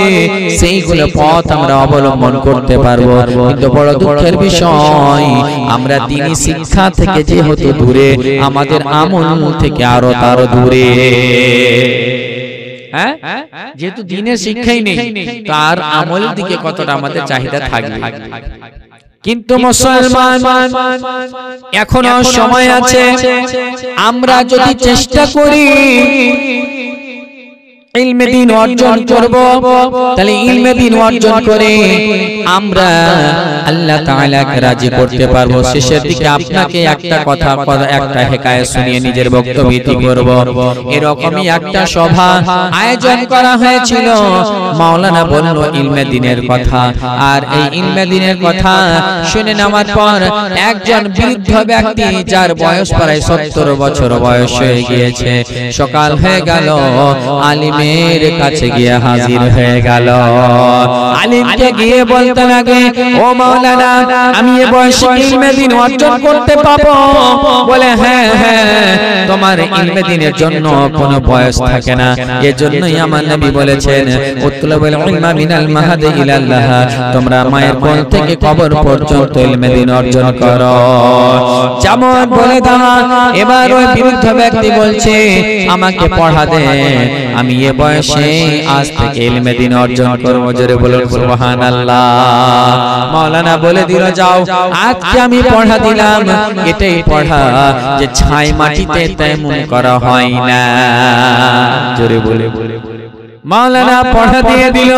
সেইগুলো পথ আমরা অবলম্বন করতে পারবো। কিন্তু বড় দুঃখের বিষয়, আমরা দ্বীনি শিক্ষা থেকে যেহেতু দূরে, আমাদের আমল থেকে আরো তারও দূরে। হ্যাঁ, যেহেতু দ্বীনের শিক্ষাই নেই, তার আমলের দিকে কতটা আমাদের চাহিদা থাকবে। কিন্তু মুসলমান, এখনো সময় আছে, আমরা যদি চেষ্টা করি ইলমে দ্বীন অর্জন করব, তাহলে ইলমে দ্বীন অর্জন করে আমরা আল্লাহ তাআলাকে রাজি করতে পারবো। শেষের দিকে আপনাকে একটা কথা, একটা হিকায়া শুনিয়ে নিজের বক্তব্য ইতি করব। এরকমই একটা সভা আয়োজন করা হয়েছিল, মাওলানা বলল ইলমে দ্বীনের কথা। আর এই ইলমে দ্বীনের কথা শুনে নেওয়ার পর একজন বৃদ্ধ ব্যক্তি, যার বয়স প্রায় 70 বছর বয়স হয়ে গিয়েছে, সকাল হয়ে গেল, আলিমের কাছে গিয়ে হাজির হয়ে গেল। আলিমকে গিয়ে বলতে লাগে, ও মাওলানা, আমি এই বয়সে ইলমে দ্বীন অর্জন করতে পাবো? বলে, হ্যাঁ হ্যাঁ, তোমার ইলমে দ্বীনের জন্য কোনো বয়স থাকে না। এজন্যই আমার নবী বলেছেন, উতলুবুল ইলমা মিনাল মাহদি ইলাল লাহাদ, তোমরা মায়ের কোল থেকে কবর পর্যন্ত ইলমে দ্বীন অর্জন করো। যেমন বলে দাও। এবার ওই বৃদ্ধ ব্যক্তি বলছে, আমাকে পড়া দে। আমি এ বয়সে আজ থেকে ইলমে দ্বীন অর্জন করব। জোরে বলুন সুবহানাল্লাহ। মাওলানা বলে দিল, যাও আজকে আমি পড়া দিলাম, এটাই পড়া যে ছাই মাটিতে তায়াম্মুম করা হয় না। জোরে বলে মাওলানা পড়া দিয়ে দিল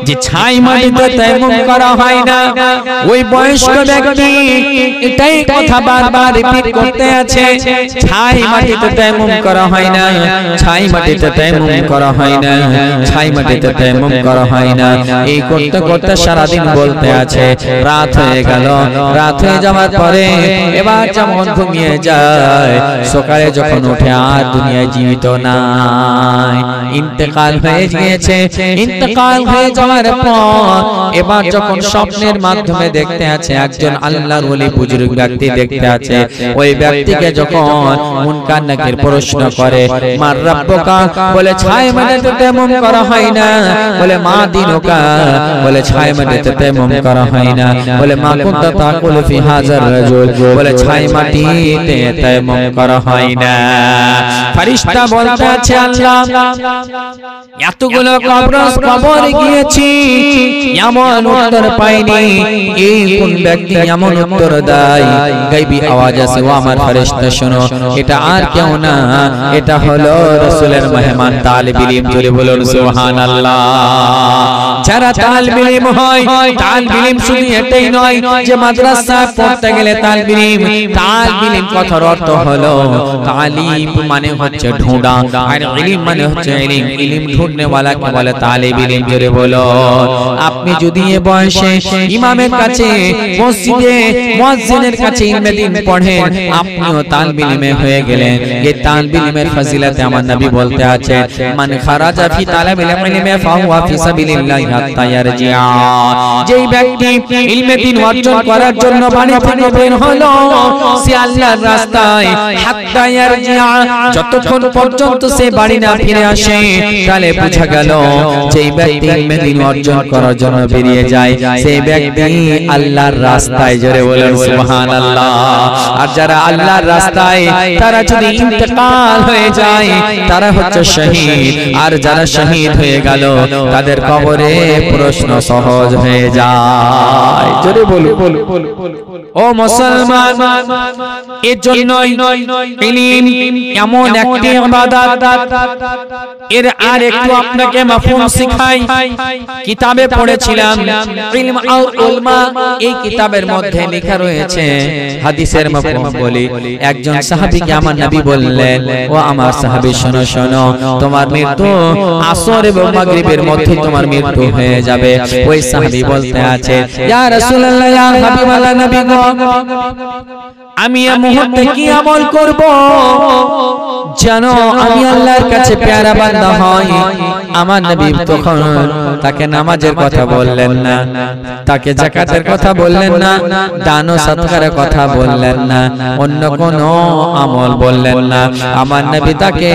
যে ছাই মাটিতে তায়াম্মুম করা হয় না। ওই বয়স্ক ব্যক্তি এটাই কথা বারবার রিপিট করতে আছে, ছাই মাটিতে তায়াম্মুম করা হয় না, ছাই মাটিতে তায়াম্মুম করা হয় না, ছাই মাটিতে তায়াম্মুম করা হয় না। এই করতে করতে সারা দিন বলতে আছে। রাত হয়ে গেল। রাত হয়ে যাওয়ার পরে এবার যেমন ঘুমিয়ে যায়, সকালে যখন উঠে আর দুনিয়ায় জীবিত নাই, ইন্তেকাল হয়ে গিয়েছে। ইন্তেকাল হয়ে যাওয়ার পর এবার যখন স্বপ্নের মাধ্যমে দেখতে আছে একজন আল্লাহর ওলি বুজুর্গ ব্যক্তি দেখতে আছে, ওই ব্যক্তিকে যখন মুনকার নাকির প্রশ্ন করে, মার রাব্বুকা, বলে ছাই মাটিতে তায়াম্মুম করা হয় না। বলে মা দিনুকা, বলে ছাই মাটিতে তায়াম্মুম করা হয় না। বলে মা কুনতা তাকুলু ফি হাযার রাজুল, বলে ছাই মাটিতে তায়াম্মুম করা হয় না। ফেরেশতা বলতে আছে, আল্লাহ এতগুলো কবরে গিয়েছি, এমন উত্তর পাইনি, এই কোন ব্যক্তি এমন উত্তর দেয়? গায়বী আওয়াজ আছে, ও আমার ফেরেশতা শোনো, এটা আর কেউ না, এটা হলো রাসূলের মেহমান তালিবে ইলম। জোরে বলুন সুবহানাল্লাহ। যারা তালিবে ইলম হয়, তালিবে ইলম শুধু এটাই নয় যে মাদ্রাসায় পড়তে গেলে তালিবে ইলম। তালিবে ইলম কথার অর্থ হলো তালিব মানে হচ্ছে ঢোঁড়া, আর ইলম মানে হচ্ছে ইলম। ইলম ঢুঁড়নে वाला কে বলে তালিব ইলম। জোরে বলো। আপনি যদি এই বয়সে ইমামের কাছে, মসজিদে মুয়াজ্জিনের কাছে ইলমে দ্বীন পড়েন, আপনিও তালিব ইলমে হয়ে গেলেন। এই তালিব ইলমের ফজিলতে আমার নবী বলতে আছে, মান খারাজা ফি তালিবিল ইলমি ফাহুয়া ফি সাবিলিল্লাহি হাত্তা ইয়ারজিআ। যেই ব্যক্তি ইলমে দ্বীন অর্জন করার জন্য বাড়ি থেকে বের হলো, সে আল্লাহর রাস্তায় হাত্তা ইয়ারজিআ, যতক্ষণ পর্যন্ত সে বাড়ি না ফিরে আসে, তাহলে বুঝা গেল যেই ব্যক্তি ইলমে দ্বীন অর্জন করার জন্য বেরিয়ে যায়, সেই ব্যক্তি আল্লাহর রাস্তায়। জোরে বলেন সুবহানাল্লাহ। আর যারা আল্লাহর রাস্তায়, তারা যদি ইন্তেকাল হয়ে যায়, তারা হচ্ছে শহীদ। আর যারা শহীদ হয়ে গেল, তাদের কবরে প্রশ্ন সহজ হয়ে যায়। জোরে বলুন। ও মুসলমান, এর জন্যই ইলম এমন একটি ইবাদত, এর আর একটু আপনাকে মাফহুম শিখাই। কিতাবে পড়েছিলাম ইলম আল উলমা, এই কিতাবের মধ্যে লেখা রয়েছে হাদিসের মাফহুম বলি। একজন সাহাবীকে আমার নবী বললেন, ও আমার সাহাবী শোনো শোনো, তোমার মৃত্যু আসর এবং মাগরিবের মধ্যে তোমার মৃত্যু হয়ে যাবে। ওই সাহাবী বলতে আছে, ইয়া রাসূলুল্লাহ, ইয়া হাবিবাল্লাহ, নবী গো, আমি এই মুহূর্তে কি আমল করব যেন আমি আল্লাহর কাছে প্যারা বান্দা হই? আমার নবী তখন তাকে নামাজের কথা বললেন না, তাকে যাকাতের কথা বললেন না, দান ও সদকার কথা বললেন না, অন্য কোনো আমল বললেন না। আমার নবী তাকে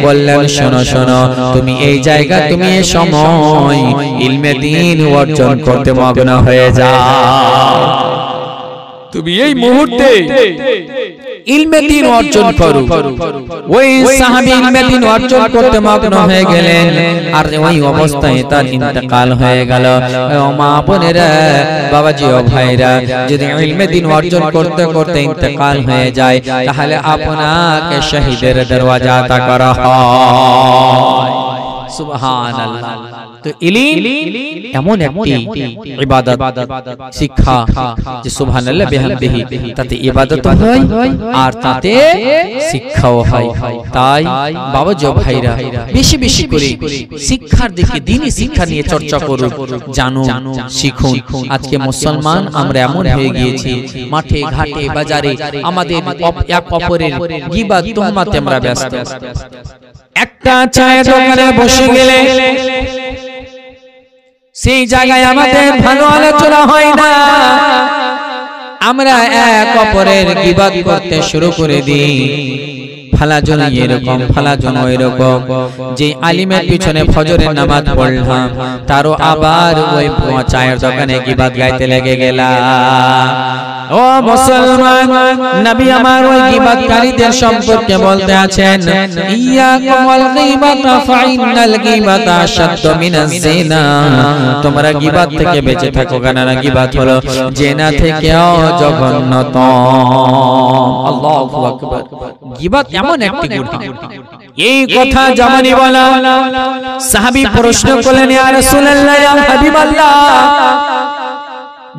বললেন, শোনো শোনো, তুমি এই জায়গা, তুমি এই সময় ইলমে দ্বীন অর্জন করতে মগ্ন হয়ে যাও। তুমি এই মুহূর্তে ইলমে দ্বীন অর্জন করো। ওই সাহাবী ইলমে দ্বীন অর্জন করতে মগ্ন হয়ে গেলেন, আর ওই অবস্থায় তার ইন্তেকাল হয়ে গেল। ও মা বোনেরা, বাবাজি ও ভাইরা, যদি ইলমে দ্বীন অর্জন করতে করতে ইন্তেকাল হয়ে যায়, তাহলে আপনাকে শহীদের দরওয়াজা আতা করা হয়। সুবহানাল্লাহ। তো ইলম এমন একটি ইবাদত, শিক্ষা, যে সুবহানাল্লাহ বিহামদিহি, তাতে ইবাদত হয় আর তাতে শিক্ষাও হয়। তাই বাবাজি ও ভাইরা, বেশি বেশি করে শিক্ষার দিকে, দ্বীনি শিক্ষা নিয়ে চর্চা করুন, জানুন, শিখুন। আজকে মুসলমান আমরা এমন হয়ে গিয়েছি, মাঠে ঘাটে বাজারে আমাদের এক অপরের গীবত তুহমাতে আমরা ব্যস্ত। একটা চায়ের দোকানে বসে গেলে সেই জায়গায় আমাদের ভালো আলোচনা হয় না, আমরা এক অপরের গীবত করতে শুরু করে দিই। ফালাজন এরকম, ফালাজন এরকম। যে আলিমের পিছনে ফজরের নামাজ পড়লাম, তারও আবার ওই চায়ের দোকানে গীবত গাইতে লেগে গেলাম। ও মুসলমান, নবী আমার ওই গীবতকারীদের সম্পর্কে বলতে আছেন, ইয়াকুম ওয়াল গীবাতা ফাইনাল গীবাতা আশাদ্দু মিনাজ জিনা। তোমরা গীবত থেকে বেঁচে থাকো, কেননা গীবত হলো জিনা থেকেও জঘন্যতম। আল্লাহু আকবার। গীবত এমন একটি গুনাহ, এই কথা যেমনই বলা, সাহাবী প্রশ্ন করলেন, ইয়া রাসূলুল্লাহ, ইয়া হাবিবাল্লাহ,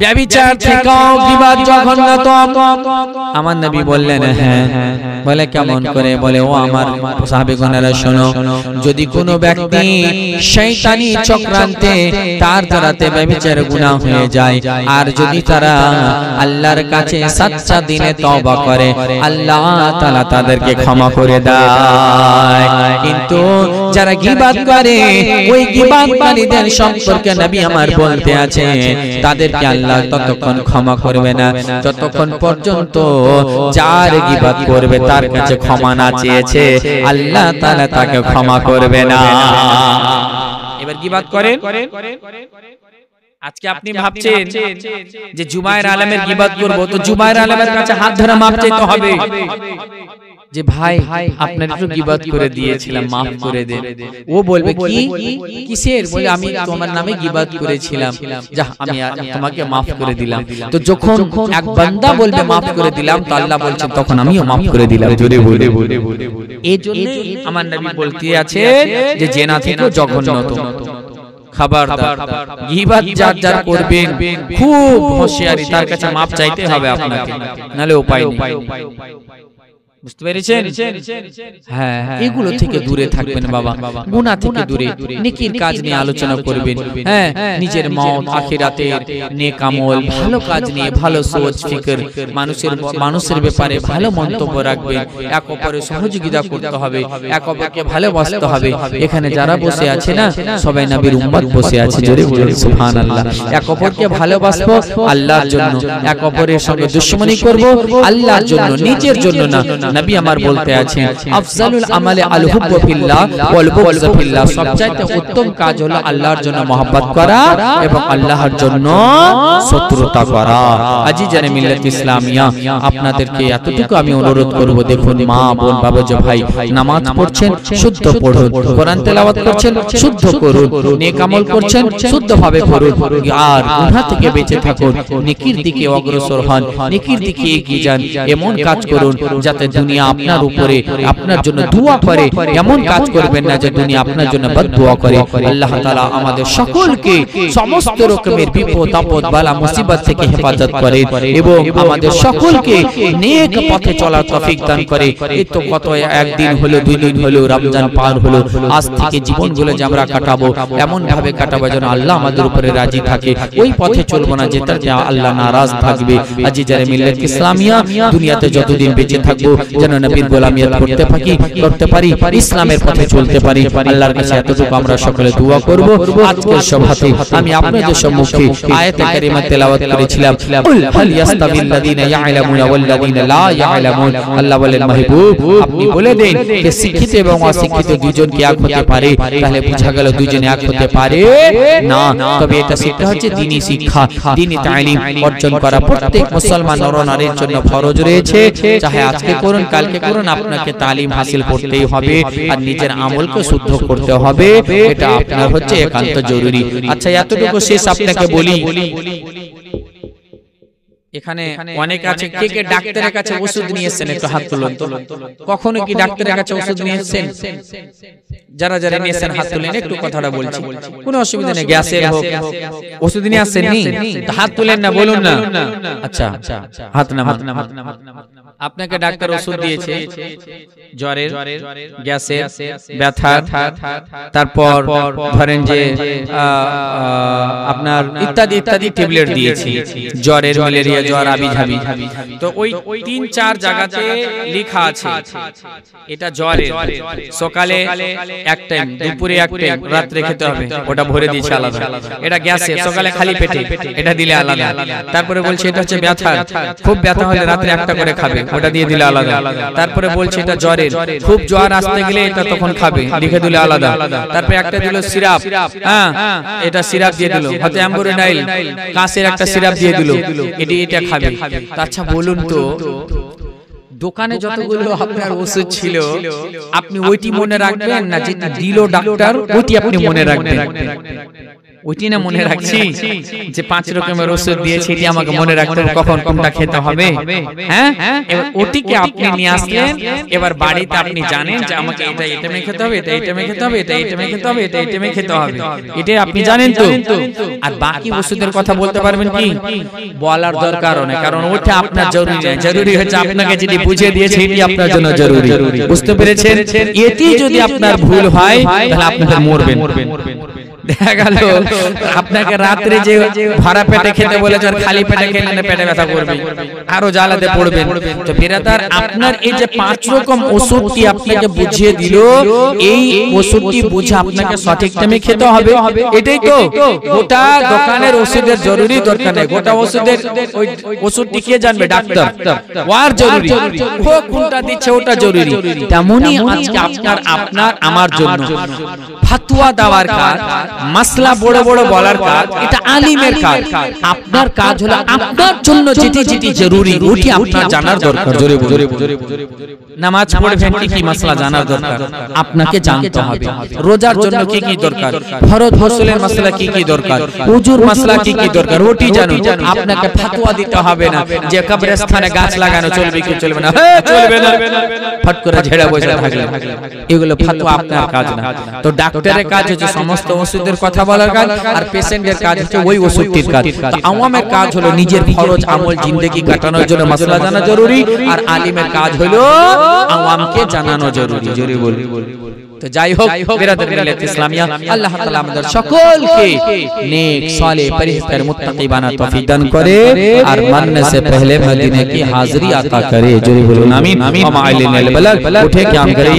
ব্যভিচার থেকেও গীবত জঘন্যতম? আমার নবী বললেন হ্যাঁ। বলে কেমন করে? বলে ও আমার সাহাবীগণেরা শোনো, যদি কোনো ব্যক্তি শয়তানি চক্রান্তে তার দ্বারাতে ব্যভিচার গুনাহ হয়ে যায়, আর যদি তারা আল্লাহর কাছে সচ্চা দিনে তওবা করে, আল্লাহ তাআলা তাদেরকে ক্ষমা করে দেয়। কিন্তু যারা গীবত করে, ওই গীবতকারীদের সম্পর্কে নবী আমার বলতে আছে, তাদেরকে আল্লাহ ততক্ষণ ক্ষমা করবে না যতক্ষণ পর্যন্ত যার গীবত করবে তার কাছে ক্ষমা না চেয়েছে, আল্লাহ তাআলা তাকে ক্ষমা করবে না। এবার গীবত করেন। আজকে আপনি ভাবছেন যে জুবায়ের আলমের গীবত করব, তো জুবায়ের আলমের কাছে হাত ধরে মাপ চাইতে হবে যে ভাই আপনার একটু গীবত করে দিয়েছিলাম, মাফ করে দেন। ও বলবে কি কিসের? বলে আমি তোমার নামে গীবত করেছিলাম, যা আমি তোমাকে মাফ করে দিলাম। তো যখন এক বান্দা বলবে মাফ করে দিলাম, তো আল্লাহ বলছেন তখন আমিও মাফ করে দিলাম। জোরে বলে। এইজন্য আমার নবী বলতে আছে যে জেনা থেকে জঘন্যতম। খবরদার, গীবত যার যার করবেন খুব হুঁশিয়ারি, তার কাছে মাফ চাইতে হবে আপনাকে, নালে উপায় নেই। বুঝতে পেরেছেন? হ্যাঁ, এগুলো থেকে দূরে থাকবেন বাবা, গুনাহ থেকে দূরে, নেকির কাজ নিয়ে আলোচনা করবেন। হ্যাঁ, নিজের মওত আখিরাতের নেক আমল, ভালো কাজ নিয়ে ভালো সোচ ফিকর, মানুষের ব্যাপারে ভালো মন্তব্য রাখবেন। এক অপরের সহযোগিতা করতে হবে, এক অপরকে ভালোবাসতে হবে। এখানে যারা বসে আছে না, সবাই নবীর উম্মত বসে আছে। জোরে বলুন সুবহানাল্লাহ। এক অপরকে ভালোবাসবো আল্লাহর জন্য, এক অপরের সঙ্গে দুশমনি করব আল্লাহর জন্য, নিজের জন্য না। নবী আমার বলতে আছেন, আফজালুল আমালি আল হুব্বু ফিল্লাহ ওয়াল বুগযু ফিল্লাহ। সবচাইতে উত্তম কাজ হলো আল্লাহর জন্য মহব্বত করা এবং আল্লাহর জন্য শত্রুতা করা। আজিজানে মিল্লাত ইসলামিয়া, আপনাদেরকে এতটুকু আমি অনুরোধ করব, দেখুন মা বোন বাবা যে ভাই নামাজ পড়ছেন শুদ্ধ পড়ুন, কোরআন তেলাওয়াত করছেন শুদ্ধ করুন, নেক আমল করছেন শুদ্ধভাবে করুন, আর গুনাহ থেকে বেঁচে থাকুন, নেকির দিকে অগ্রসর হন, নেকির দিকে এগিয়ে যান। এমন কাজ করুন যাতে দুনিয়া আপনার উপরে আপনার জন্য দোয়া করে, এমন কাজ করবেন না যে দুনিয়া আপনার জন্য বদদোয়া করে। আল্লাহ তাআলা আমাদের সকলকে সমস্ত রকমের বিপদ আপদ বালা মুসিবত থেকে হেফাজত করে এবং আমাদের সকলকে নেক পথে চলার তৌফিক দান করে। এই তো কত একদিন হলো, দুই দিন হলো, রমজান পার হলো। আজ থেকে জীবনগুলো যে আমরা কাটাবো, এমন ভাবে কাটাবো যেন আল্লাহ আমাদের উপরে রাজি থাকে। ওই পথে চলবো না যেটাতে আল্লাহ নারাজ থাকবে। আজিজারে মিল্লাত ইসলামিয়া, দুনিয়াতে যতদিন বেঁচে থাকবো যেন নবীর গোলামিয়ত করতে পারি, ইসলামের পথে চলতে পারি। আল্লাহর কাছে এতটুকু আমরা সকলে দোয়া করব। আজকের সভাতে আমি আপনাদের সম্মুখে আয়াতে কারিমা তেলাওয়াত করেছিলাম, কুল হাল ইয়াস্তাবিল্লাযিনা ইয়ালামুনা ওয়াল্লাযিনা লা ইয়ালামুন। আল্লাহ বলেন, মাহবুব আপনি বলে দেন যে শিক্ষিত এবং অশিক্ষিত দুইজন কি এক হতে পারে? তাহলে বোঝা গেল দুইজন এক হতে পারে না। তবে এটা শিক্ষা হচ্ছে দ্বীনি শিক্ষা, দ্বীনি তালিম অর্জন করা প্রত্যেক মুসলমান নরনারীর জন্য ফরজ রয়েছে। চাহে আজকে করুন, কালকে করুন, আপনাকে তালিম হাসিল করতেই হবে আর নিজের আমলকে শুদ্ধ করতে হবে। এটা আপনার হচ্ছে একান্ত জরুরি। আচ্ছা, এতটুকু শেষ আপনাকে বলি, এখানে অনেক আছে, কে কে ডাক্তারের কাছে ওষুধ নিয়েছেন? একটু হাত তুলুন তো। কখনো কি ডাক্তারের কাছে ওষুধ নিয়েছেন? যারা যারা নিয়েছেন হাত তুলেন, একটু কথাটা বলছি, কোনো অসুবিধা নেই। গ্যাসের হোক, ওষুধ নিয়ে আসছেন নি? হাত তুলেন না, বলুন না। আচ্ছা, হাত না। আপনাকে ডাক্তার ওষুধ দিয়েছে জ্বরের, গ্যাসের, ব্যথার, তারপর ধরেন যে আপনার ইত্যাদি ইত্যাদি ট্যাবলেট দিয়েছে, জ্বরের, ম্যালেরিয়া ম্যালেরিয়া জ্বর আবি ঝাবি। তো ওই 3-4 জায়গাতে লেখা আছে এটা জ্বরের, সকালে এক টাইম, দুপুরে এক টাইম, রাত্রে খেতে হবে, ওটা ভরে দিয়েছে আলাদা। এটা গ্যাসে, সকালে খালি পেটে, এটা দিলে আলাদা। তারপরে বলছে এটা হচ্ছে ব্যথা, খুব ব্যথা হলে রাত্রে একটা করে খাবে, ওটা দিয়ে দিলে আলাদা। তারপরে বলছে এটা জ্বরের, খুব জ্বর আসতে গেলে এটা তখন খাবে, লিখে দিলে আলাদা। তারপরে একটা দিল সিরাপ, হ্যাঁ এটা সিরাপ দিয়ে দিল, হয়তো অ্যাম্বোরেনাইল কাঁচের একটা সিরাপ দিয়ে দিল, এটা খাবে। আচ্ছা বলুন তো, দোকানে যতগুলো আপনার ওষুধ ছিল আপনি ওইটি মনে রাখবেন না যেটা দিল ডাক্তার ওইটি আপনি মনে রাখবেন? ওইটি না মনে রাখছি যে 5 রকমের ওষুধ দিয়েছে, এটি আমাকে মনে রাখতে হবে কখন কোনটা খেতে হবে। হ্যাঁ, এবার ওটিকে আপনি নিয়ে আসলেন, এবার বাড়িতে আপনি জানেন যে আমাকে এটা এটা খেতে হবে, এটা এটা খেতে হবে, এটা এটা খেতে হবে, এটা এটা খেতে হবে, এটা আপনি জানেন তো। আর বাকি ওষুধের কথা বলতে পারবেন কি? বলার দরকার নেই, কারণ ওটা আপনার জরুরি নয়। জরুরি হচ্ছে আপনাকে যেটি বুঝিয়ে দিয়েছে এটি আপনার জন্য জরুরি। বুঝতে পেরেছেন? এটি যদি আপনার ভুল হয় তাহলে আপনাদের মরবেন। দেখা গেল আপনাকে রাত্রে যে ভরা পেটে খেতে বলেছে আর খালি পেটে খেলে পেটে ব্যথা করবে, আরো জ্বালাতে পড়বেন। তো বিরাদার, আপনার এই যে 5 রকম ওষুধটি আপনাকে বুঝিয়ে দিল, এই ওষুধটি বুঝে আপনাকে সঠিক টাইমে খেতে হবে, এটাই তো। গোটা দোকানের ওষুধের জরুরি দরকার নেই, গোটা ওষুধের ওই ওষুধটি কে জানবে? ডাক্তার। ওয়ার জরুরি, ও কোনটা দিচ্ছে ওটা জরুরি। তেমনি আজকে আপনার আমার জন্য ফাতোয়া দেওয়ার কাজ, মাসলা বড় বড় বলার কাজ, এটা আলিমের কাজ। আপনার কাজ হলো আপনার জন্য যেটি যেটি জরুরি ওটি আপনার জানার দরকার। জোরে জোরে নামাজ পড়বেন কি কি মাসলা জানার দরকার আপনাকে জানতে হবে। রোজার জন্য কি কি দরকার, ফরজ গোসলের মাসলা কি কি দরকার, ওযুর মাসলা কি কি দরকার ওটি জানুন। আপনাকে ফাতোয়া দিতে হবে না যে কবরস্থানে গাছ লাগানো চলবে কি চলবে না, চলবে না, ফট করে ঝেড়ে বসে থাকলে, এগুলো ফাতোয়া আপনার কাজ না। তো ডাক্তারের কাজ হচ্ছে সমস্ত ওষুধের কথা বলার কাজ, আর পেশেন্টের কাজ হচ্ছে ওই ওষুধটির কাজ। তো আওয়ামের কাজ হলো নিজের ফরজ আমল জিন্দেগি কাটানোর জন্য মাসলা জানা জরুরি, আর আলিমের কাজ হলো আওয়ামকে জানানো জরুরি। জোরে বল। তো যাই হোক বিরাদর মিল্লাত ইসলামিয়া, আল্লাহ তাআলা আমাদের সকলকে নেক সালেহ পরহেজগার মুত্তাকি বানা তৌফিক দান করে, আর মরने से पहले मदीने की हाजिरी अता करे। जोरे बोलूं आमीन। व माइलिन अल बलग, उठे क्या हम करें।